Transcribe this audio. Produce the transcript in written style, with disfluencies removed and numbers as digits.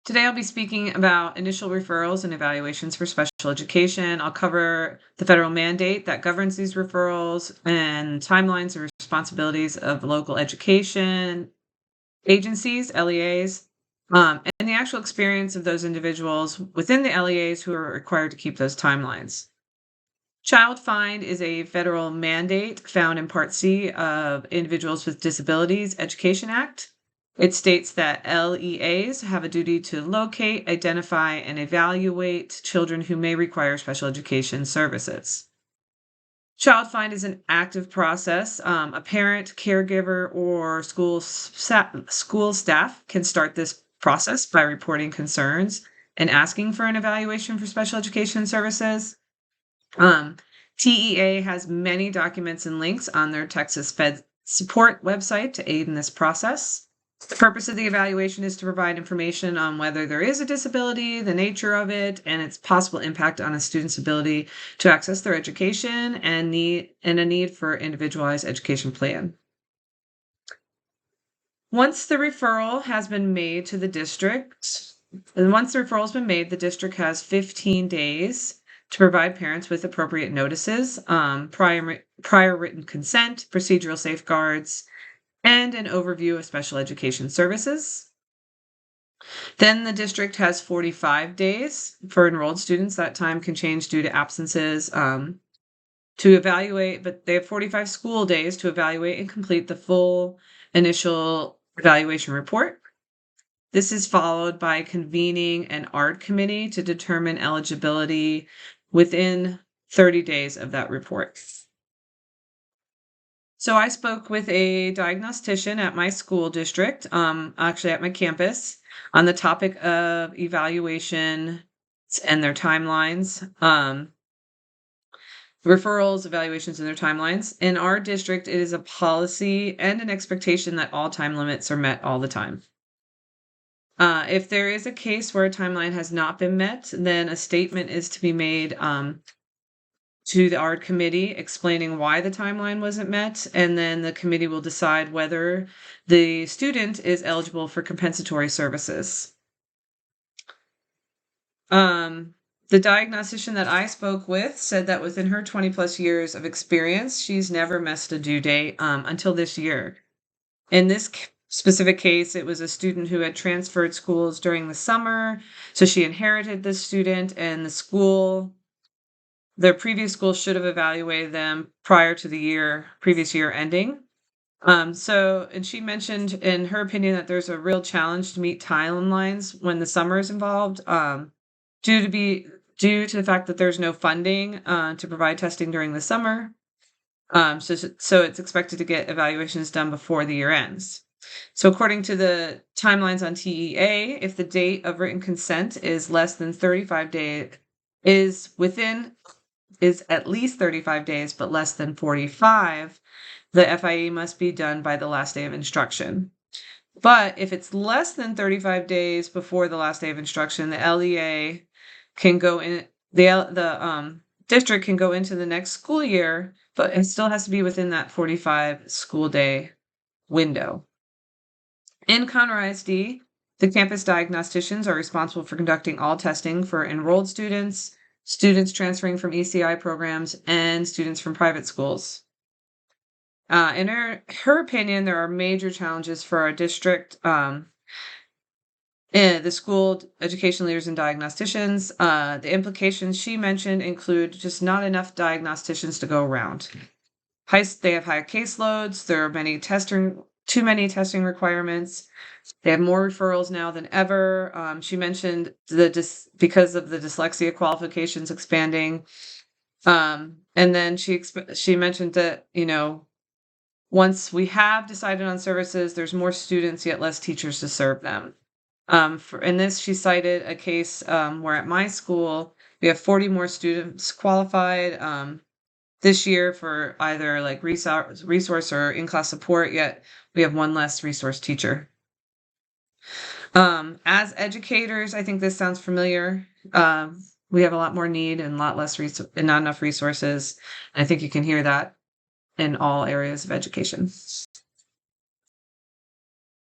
Today I'll be speaking about initial referrals and evaluations for special education. I'll cover the federal mandate that governs these referrals and timelines and responsibilities of local education agencies, LEAs, and the actual experience of those individuals within the LEAs who are required to keep those timelines. Child Find is a federal mandate found in Part C of Individuals with Disabilities Education Act. It states that LEAs have a duty to locate, identify, and evaluate children who may require special education services. Child Find is an active process. A parent, caregiver, or school staff can start this process by reporting concerns and asking for an evaluation for special education services. Um, TEA has many documents and links on their Texas Fed support website to aid in this process. The purpose of the evaluation is to provide information on whether there is a disability, the nature of it, and its possible impact on a student's ability to access their education and a need for individualized education plan. Once the referral has been made to the district, and once the referral has been made, the district has 15 days to provide parents with appropriate notices, prior written consent, procedural safeguards, and an overview of special education services. Then the district has 45 days for enrolled students. That time can change due to absences to evaluate, but they have 45 school days to evaluate and complete the full initial evaluation report. This is followed by convening an art committee to determine eligibility within 30 days of that report. So I spoke with a diagnostician at my school district, actually at my campus, on the topic of evaluation and their timelines, referrals, evaluations, and their timelines. In our district, it is a policy and an expectation that all time limits are met all the time. If there is a case where a timeline has not been met, then a statement is to be made to the art committee explaining why the timeline wasn't met, and then the committee will decide whether the student is eligible for compensatory services. The diagnostician that I spoke with said that within her 20 plus years of experience, she's never missed a due date until this year. In this specific case, it was a student who had transferred schools during the summer, so she inherited this student, and their previous school should have evaluated them prior to the previous year ending. And she mentioned in her opinion that there's a real challenge to meet timelines when the summer is involved, due to the fact that there's no funding to provide testing during the summer. So it's expected to get evaluations done before the year ends. So according to the timelines on TEA, if the date of written consent is less than 35 days, is at least 35 days, but less than 45, the FIE must be done by the last day of instruction. But if it's less than 35 days before the last day of instruction, the LEA can go in, the district can go into the next school year, but it still has to be within that 45 school day window. In Conroe ISD, the campus diagnosticians are responsible for conducting all testing for enrolled students, students transferring from ECI programs, and students from private schools. In her opinion, there are major challenges for our district. The school education leaders and diagnosticians. The implications she mentioned include just not enough diagnosticians to go around. They have high caseloads. There are too many testing requirements. They have more referrals now than ever. She mentioned because of the dyslexia qualifications expanding. And then she mentioned that, once we have decided on services, there's more students, yet less teachers to serve them. In this, she cited a case where at my school, we have 40 more students qualified this year for either like resource or in-class support, yet we have one less resource teacher. As educators, I think this sounds familiar. We have a lot more need and a lot less and not enough resources. I think you can hear that in all areas of education.